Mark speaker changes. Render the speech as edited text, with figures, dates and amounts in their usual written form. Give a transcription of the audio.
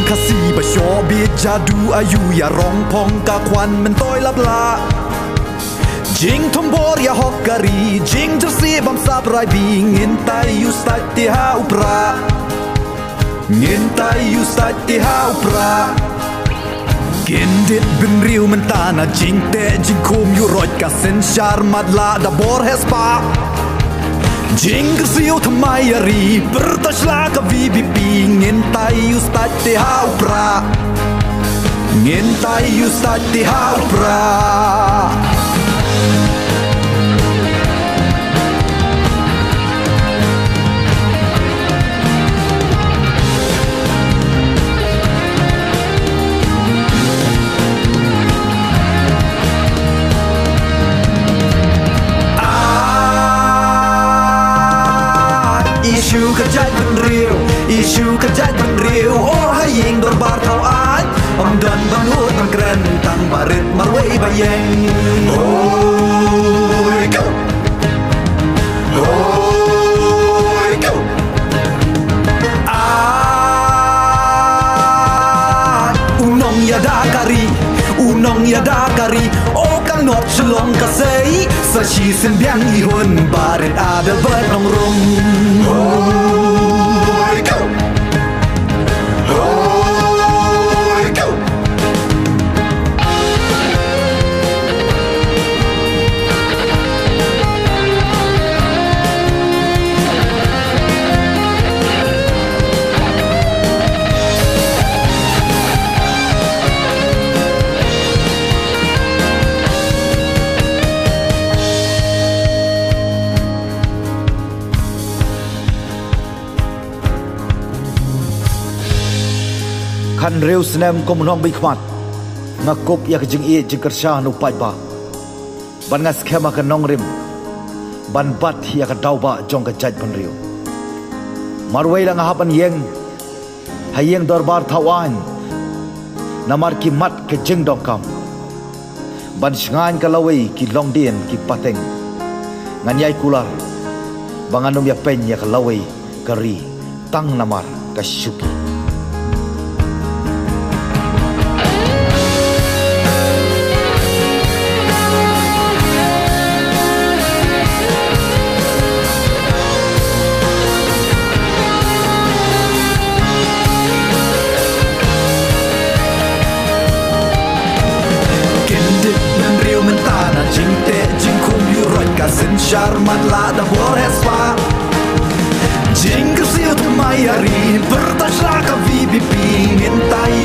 Speaker 1: kasih bersyobit jadu ayu ya rong pong ka kwan mentoi labla jing tombor ya hokkari jing jersi bam sabrai bi ngintai you start ti ha upra ngintai you start ti ha upra gendit bin riu mentana jing te jing kum you roj ka sen shar madla da bor hespa jing gersiu thamai ari bertasla ka vibi ngintai you start ti ha upra ngintai you start ti ha upra isu kejat penriu isu kejat penriu oh haying dorbar kau an om dan bangun mengkeren tang barit marwai bayeng oi go oi go unong ya dakari oh kang not chelong kasei sa chi sen biang i hun barit ada ber nong rum oi go oi go kan reu senem ko menong bi khmat ngakop ya jing e jing kersha nu pai ba ban ngas khema ka nong rim ban bat ya ka dau ba jong ka jaj ban reu marwai la ngahapan yeng hayeng dorbar thawan namar ki mat ke jing dong kam ban shngan ka lawai ki long dien ki pateng nganyai kular banganum ya pen ya ka lawai kari tang namar ka syuki sen sharmat la da bor hespa jing gersiu thamai ari bertasla ka vibi ping entai